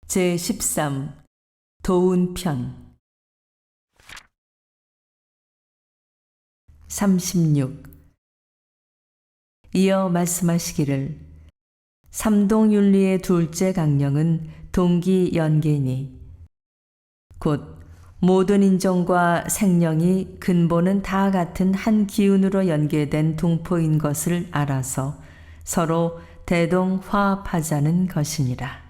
제13 도운편 36 이어 말씀하시기를 삼동윤리의 둘째 강령은 동기연계니 곧 모든 인종과 생령이 근본은 다 같은 한 기운으로 연계된 동포인 것을 알아서 서로 대동화합하자는 것이니라.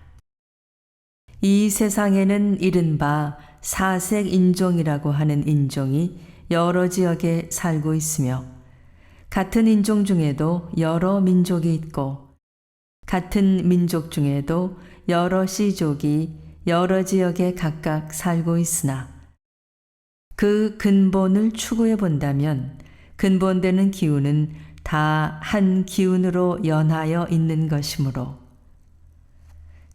이 세상에는 이른바 사색 인종이라고 하는 인종이 여러 지역에 살고 있으며 같은 인종 중에도 여러 민족이 있고 같은 민족 중에도 여러 씨족이 여러 지역에 각각 살고 있으나 그 근본을 추구해 본다면 근본되는 기운은 다 한 기운으로 연하여 있는 것이므로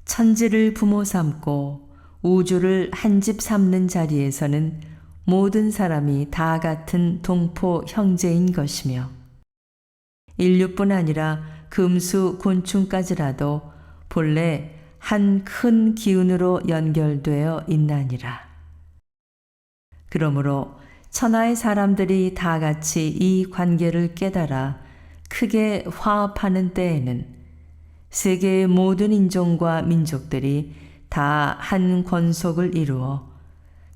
천지를 부모 삼고 우주를 한 집 삼는 자리에서는 모든 사람이 다 같은 동포 형제인 것이며 인류뿐 아니라 금수 곤충까지라도 본래 한 큰 기운으로 연결되어 있나니라. 그러므로 천하의 사람들이 다 같이 이 관계를 깨달아 크게 화합하는 때에는 세계의 모든 인종과 민족들이 다 한 권속을 이루어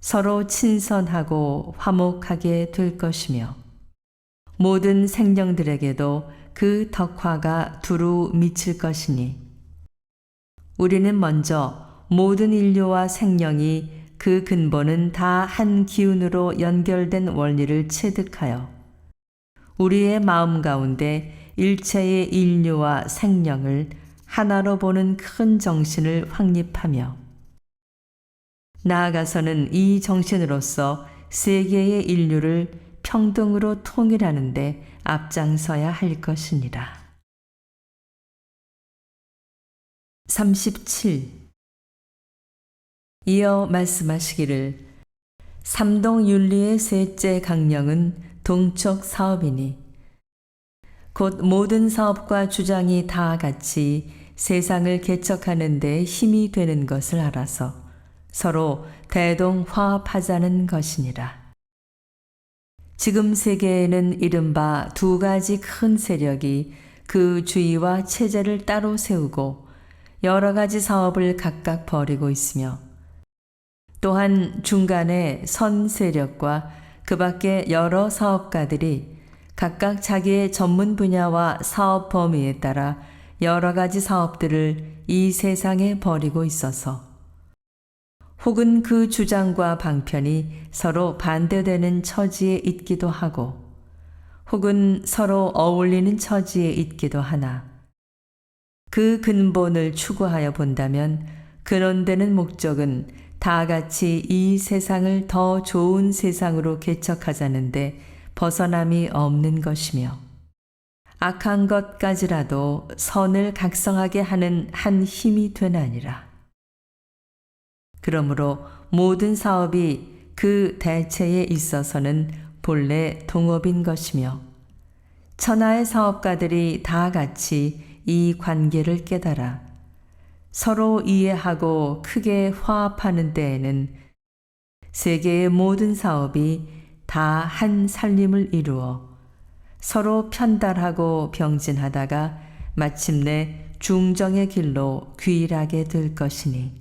서로 친선하고 화목하게 될 것이며 모든 생령들에게도 그 덕화가 두루 미칠 것이니 우리는 먼저 모든 인류와 생령이 그 근본은 다 한 기운으로 연결된 원리를 체득하여 우리의 마음 가운데 일체의 인류와 생령을 하나로 보는 큰 정신을 확립하며 나아가서는 이 정신으로서 세계의 인류를 평등으로 통일하는 데 앞장서야 할 것이니라. 37 이어 말씀하시기를 삼동윤리의 셋째 강령은 동척 사업이니 곧 모든 사업과 주장이 다 같이 세상을 개척하는 데 힘이 되는 것을 알아서 서로 대동화합하자는 것이니라. 지금 세계에는 이른바 두 가지 큰 세력이 그 주의와 체제를 따로 세우고 여러 가지 사업을 각각 벌이고 있으며 또한 중간에 선 세력과 그 밖에 여러 사업가들이 각각 자기의 전문 분야와 사업 범위에 따라 여러 가지 사업들을 이 세상에 벌이고 있어서 혹은 그 주장과 방편이 서로 반대되는 처지에 있기도 하고 혹은 서로 어울리는 처지에 있기도 하나 그 근본을 추구하여 본다면 근원되는 목적은 다 같이 이 세상을 더 좋은 세상으로 개척하자는데 벗어남이 없는 것이며 악한 것까지라도 선을 각성하게 하는 한 힘이 되나니라. 그러므로 모든 사업이 그 대체에 있어서는 본래 동업인 것이며 천하의 사업가들이 다 같이 이 관계를 깨달아 서로 이해하고 크게 화합하는 때에는 세계의 모든 사업이 다 한 살림을 이루어 서로 편달하고 병진하다가 마침내 중정의 길로 귀일하게 될 것이니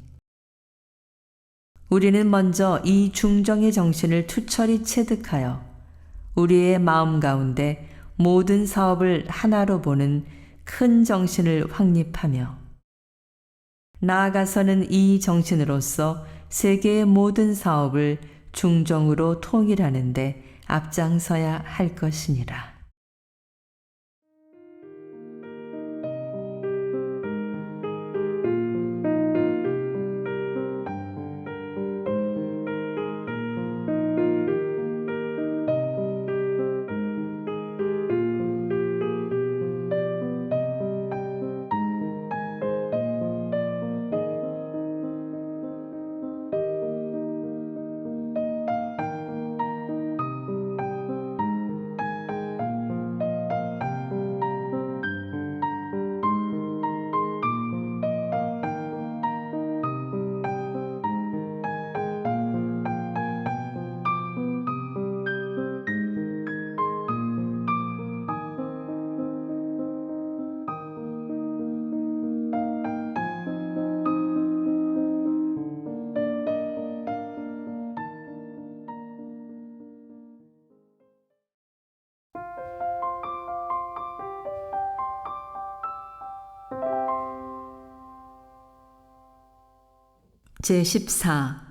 우리는 먼저 이 중정의 정신을 투철히 체득하여 우리의 마음 가운데 모든 사업을 하나로 보는 큰 정신을 확립하며 나아가서는 이 정신으로서 세계의 모든 사업을 중정으로 통일하는 데 앞장서야 할 것이니라. 제14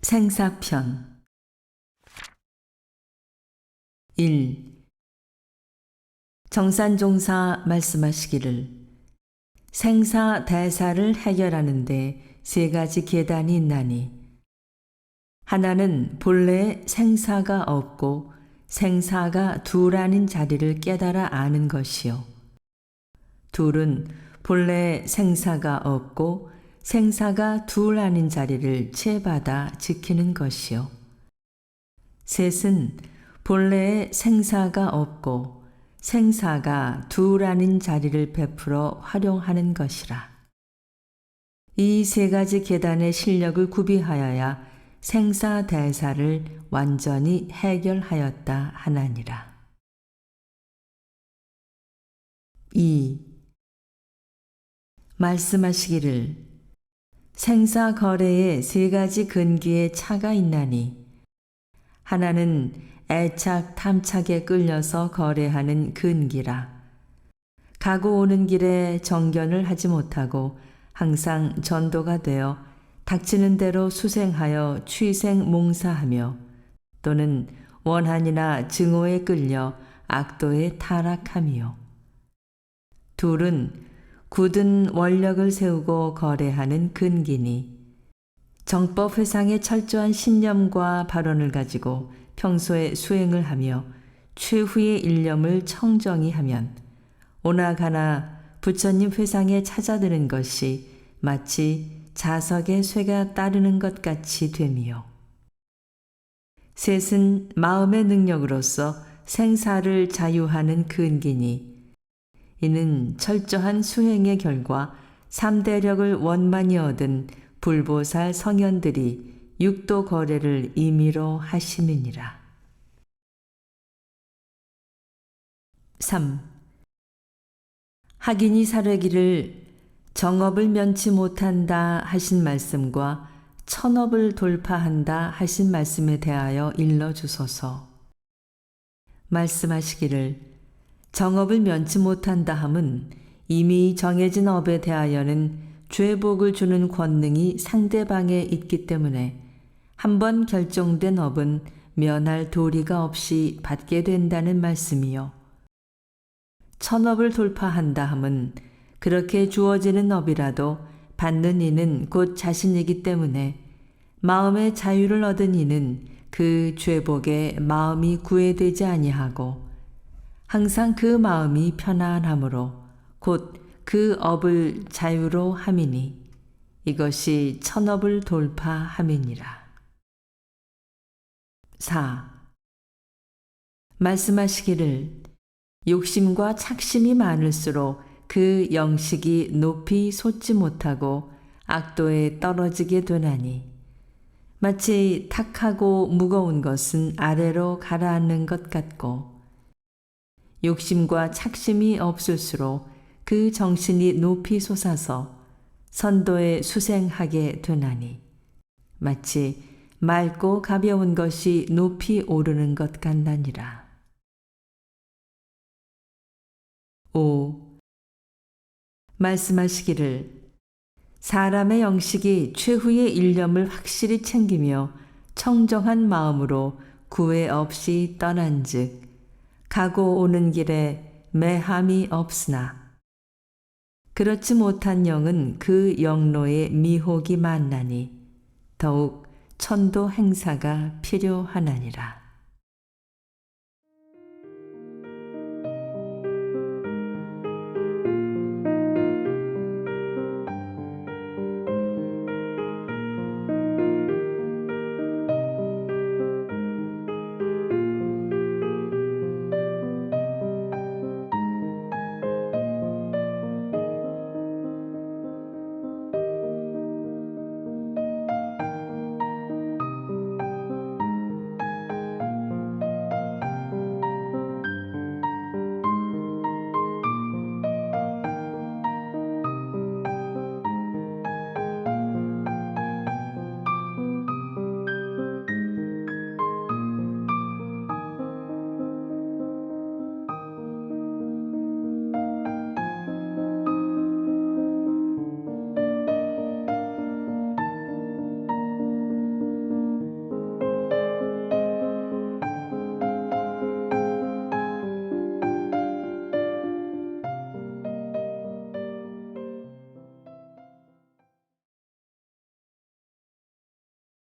생사편 1. 정산종사 말씀하시기를 생사 대사를 해결하는데 세 가지 계단이 있나니 하나는 본래 생사가 없고 생사가 둘아닌 자리를 깨달아 아는 것이요. 둘은 본래 생사가 없고 생사가 둘 아닌 자리를 채받아 지키는 것이요. 셋은 본래의 생사가 없고 생사가 둘 아닌 자리를 베풀어 활용하는 것이라. 이 세 가지 계단의 실력을 구비하여야 생사대사를 완전히 해결하였다 하나니라. 2. 말씀하시기를 생사거래에 세 가지 근기의 차가 있나니 하나는 애착 탐착에 끌려서 거래하는 근기라. 가고 오는 길에 정견을 하지 못하고 항상 전도가 되어 닥치는 대로 수생하여 취생 몽사하며 또는 원한이나 증오에 끌려 악도에 타락함이요. 둘은 굳은 원력을 세우고 거래하는 근기니 정법 회상에 철저한 신념과 발언을 가지고 평소에 수행을 하며 최후의 일념을 청정히 하면 오나가나 부처님 회상에 찾아드는 것이 마치 자석에 쇠가 따르는 것 같이 됨이요. 셋은 마음의 능력으로서 생사를 자유하는 근기니 이는 철저한 수행의 결과 삼대력을 원만히 얻은 불보살 성현들이 육도 거래를 임의로 하심이니라. 3. 학인이 사례기를 정업을 면치 못한다 하신 말씀과 천업을 돌파한다 하신 말씀에 대하여 일러주소서. 말씀하시기를 정업을 면치 못한다 함은 이미 정해진 업에 대하여는 죄복을 주는 권능이 상대방에 있기 때문에 한번 결정된 업은 면할 도리가 없이 받게 된다는 말씀이요. 천업을 돌파한다 함은 그렇게 주어지는 업이라도 받는 이는 곧 자신이기 때문에 마음의 자유를 얻은 이는 그 죄복에 마음이 구애되지 아니하고 항상 그 마음이 편안함으로 곧 그 업을 자유로 함이니 이것이 천업을 돌파함이니라. 4. 말씀하시기를 욕심과 착심이 많을수록 그 영식이 높이 솟지 못하고 악도에 떨어지게 되나니 마치 탁하고 무거운 것은 아래로 가라앉는 것 같고 욕심과 착심이 없을수록 그 정신이 높이 솟아서 선도에 수생하게 되나니 마치 맑고 가벼운 것이 높이 오르는 것 같나니라. 5. 말씀하시기를 사람의 영식이 최후의 일념을 확실히 챙기며 청정한 마음으로 구애 없이 떠난즉 가고 오는 길에 매함이 없으나 그렇지 못한 영은 그 영로에 미혹이 많나니 더욱 천도 행사가 필요하나니라.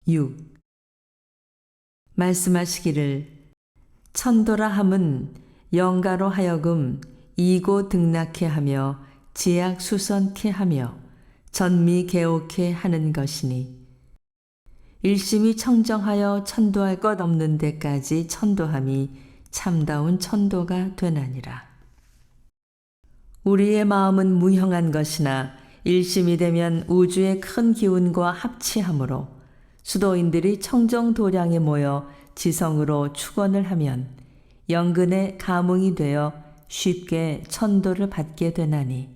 6. 말씀하시기를 천도라 함은 영가로 하여금 이고 등락케 하며 지약 수선케 하며 전미 개옥케 하는 것이니 일심이 청정하여 천도할 것 없는 데까지 천도함이 참다운 천도가 되나니라. 우리의 마음은 무형한 것이나 일심이 되면 우주의 큰 기운과 합치함으로 수도인들이 청정도량에 모여 지성으로 축원을 하면 영근의 감응이 되어 쉽게 천도를 받게 되나니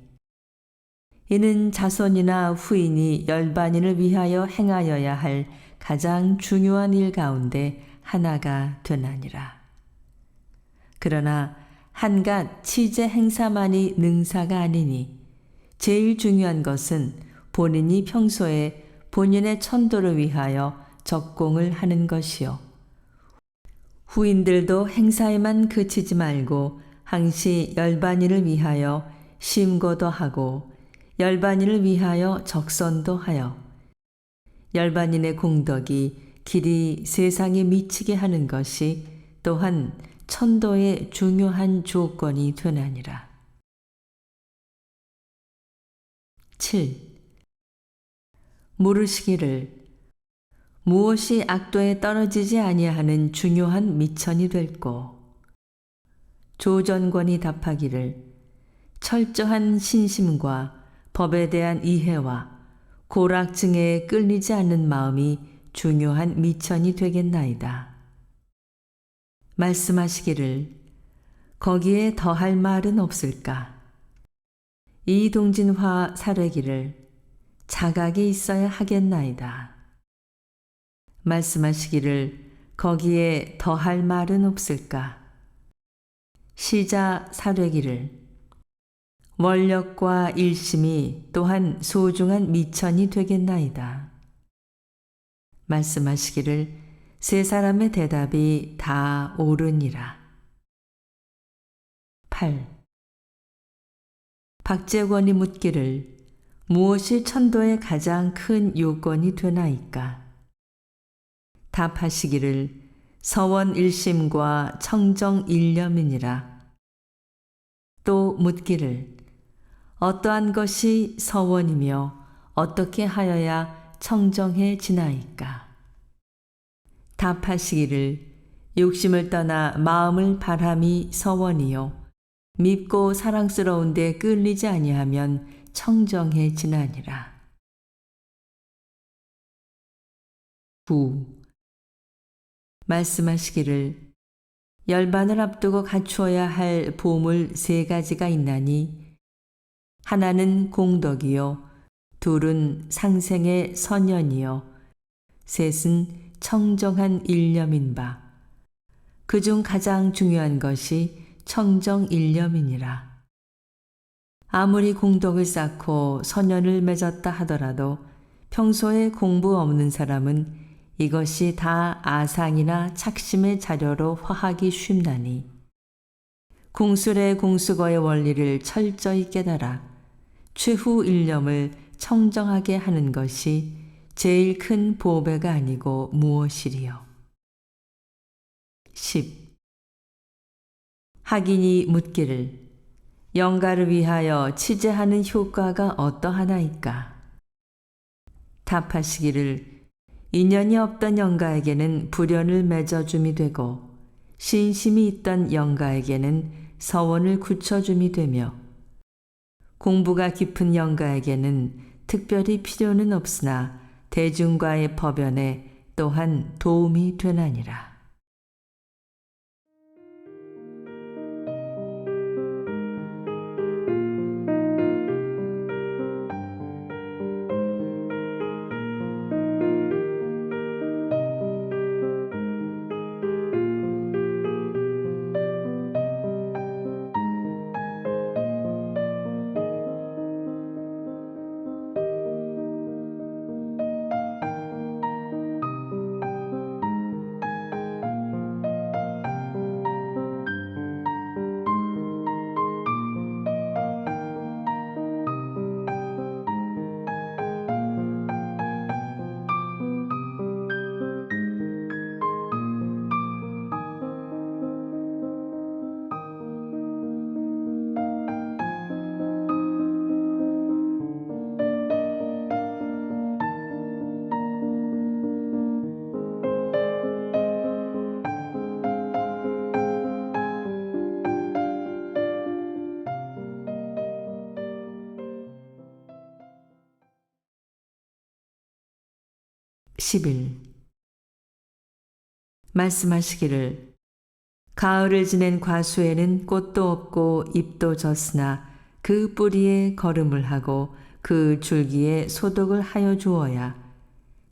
이는 자손이나 후인이 열반인을 위하여 행하여야 할 가장 중요한 일 가운데 하나가 되나니라. 그러나 한갓 치제 행사만이 능사가 아니니 제일 중요한 것은 본인이 평소에 본인의 천도를 위하여 적공을 하는 것이요. 후인들도 행사에만 그치지 말고 항시 열반인을 위하여 심고도 하고 열반인을 위하여 적선도 하여 열반인의 공덕이 길이 세상에 미치게 하는 것이 또한 천도의 중요한 조건이 되나니라. 7. 물으시기를 무엇이 악도에 떨어지지 아니하는 중요한 미천이 될꼬? 조전권이 답하기를 철저한 신심과 법에 대한 이해와 고락증에 끌리지 않는 마음이 중요한 미천이 되겠나이다. 말씀하시기를 거기에 더할 말은 없을까? 이동진화 사례기를 자각이 있어야 하겠나이다. 말씀하시기를 거기에 더할 말은 없을까? 시자 사례기를 원력과 일심이 또한 소중한 미천이 되겠나이다. 말씀하시기를 세 사람의 대답이 다 옳으니라. 8. 박재권이 묻기를 무엇이 천도의 가장 큰 요건이 되나이까? 답하시기를 서원 일심과 청정 일념이니라. 또 묻기를 어떠한 것이 서원이며 어떻게 하여야 청정해지나이까? 답하시기를 욕심을 떠나 마음을 바람이 서원이요 밉고 사랑스러운 데 끌리지 아니하면 청정해지나니라. 9. 말씀하시기를 열반을 앞두고 갖추어야 할 보물 세 가지가 있나니 하나는 공덕이요 둘은 상생의 선연이요 셋은 청정한 일념인 바 그중 가장 중요한 것이 청정일념이니라. 아무리 공덕을 쌓고 선연을 맺었다 하더라도 평소에 공부 없는 사람은 이것이 다 아상이나 착심의 자료로 화하기 쉽나니 공술의 공수거의 원리를 철저히 깨달아 최후 일념을 청정하게 하는 것이 제일 큰 보배가 아니고 무엇이리요. 10. 학인이 묻기를 영가를 위하여 치제하는 효과가 어떠하나이까? 답하시기를 인연이 없던 영가에게는 불연을 맺어줌이 되고 신심이 있던 영가에게는 서원을 굳혀줌이 되며 공부가 깊은 영가에게는 특별히 필요는 없으나 대중과의 법연에 또한 도움이 되나니라. 10일 말씀하시기를 가을을 지낸 과수에는 꽃도 없고 잎도 졌으나 그 뿌리에 거름을 하고 그 줄기에 소독을 하여 주어야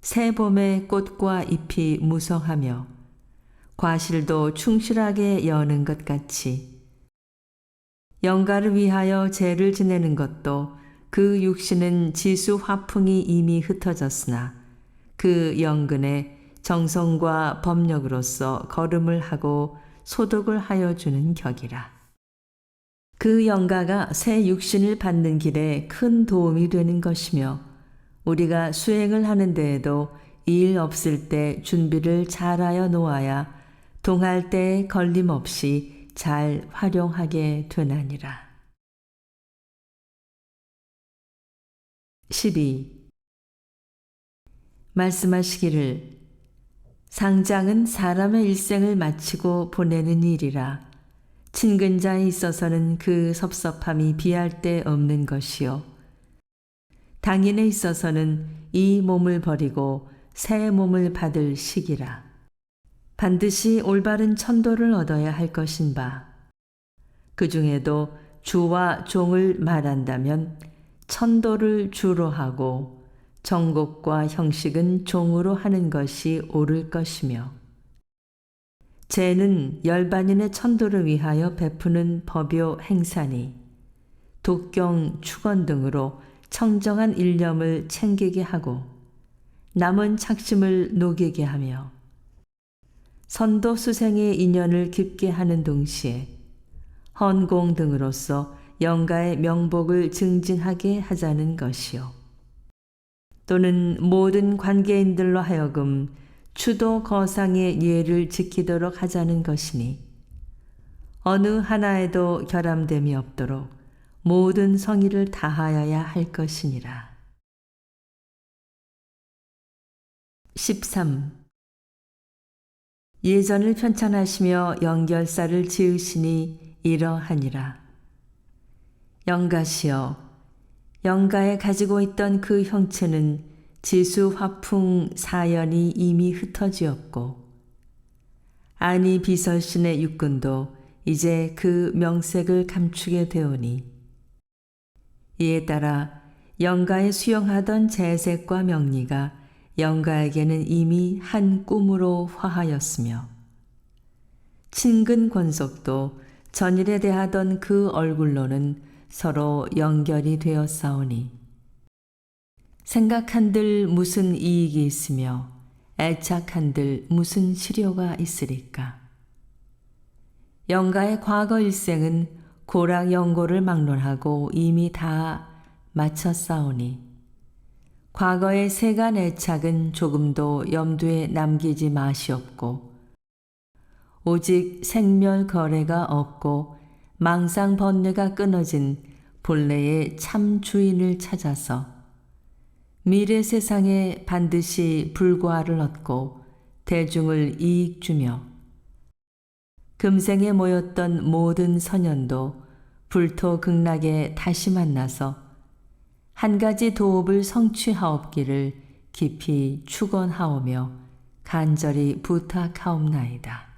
새 봄에 꽃과 잎이 무성하며 과실도 충실하게 여는 것 같이 영가를 위하여 제를 지내는 것도 그 육신은 지수 화풍이 이미 흩어졌으나 그 영근에 정성과 법력으로서 거름을 하고 소독을 하여 주는 격이라. 그 영가가 새 육신을 받는 길에 큰 도움이 되는 것이며 우리가 수행을 하는 데에도 일 없을 때 준비를 잘하여 놓아야 동할 때에 걸림없이 잘 활용하게 되나니라. 12. 말씀하시기를 상장은 사람의 일생을 마치고 보내는 일이라 친근자에 있어서는 그 섭섭함이 비할 데 없는 것이요 당인에 있어서는 이 몸을 버리고 새 몸을 받을 시기라. 반드시 올바른 천도를 얻어야 할 것인 바 그 중에도 주와 종을 말한다면 천도를 주로 하고 정곡과 형식은 종으로 하는 것이 옳을 것이며 제는 열반인의 천도를 위하여 베푸는 법요 행사니 독경, 축원 등으로 청정한 일념을 챙기게 하고 남은 착심을 녹이게 하며 선도 수생의 인연을 깊게 하는 동시에 헌공 등으로서 영가의 명복을 증진하게 하자는 것이요. 또는 모든 관계인들로 하여금 추도 거상의 예를 지키도록 하자는 것이니 어느 하나에도 결함됨이 없도록 모든 성의를 다하여야 할 것이니라. 13. 예전을 편찬하시며 영결사를 지으시니 이러하니라. 영가시여, 영가에 가지고 있던 그 형체는 지수 화풍 사연이 이미 흩어지었고 아니 비설신의 육근도 이제 그 명색을 감추게 되오니 이에 따라 영가에 수용하던 재색과 명리가 영가에게는 이미 한 꿈으로 화하였으며 친근 권속도 전일에 대하던 그 얼굴로는 서로 연결이 되었사오니 생각한들 무슨 이익이 있으며 애착한들 무슨 실효가 있으리까. 영가의 과거 일생은 고락 영고를 막론하고 이미 다 마쳤사오니 과거의 세간 애착은 조금도 염두에 남기지 마시옵고 오직 생멸 거래가 없고 망상 번뇌가 끊어진 본래의 참 주인을 찾아서 미래 세상에 반드시 불과를 얻고 대중을 이익 주며 금생에 모였던 모든 선연도 불토극락에 다시 만나서 한 가지 도업을 성취하옵기를 깊이 축원하오며 간절히 부탁하옵나이다.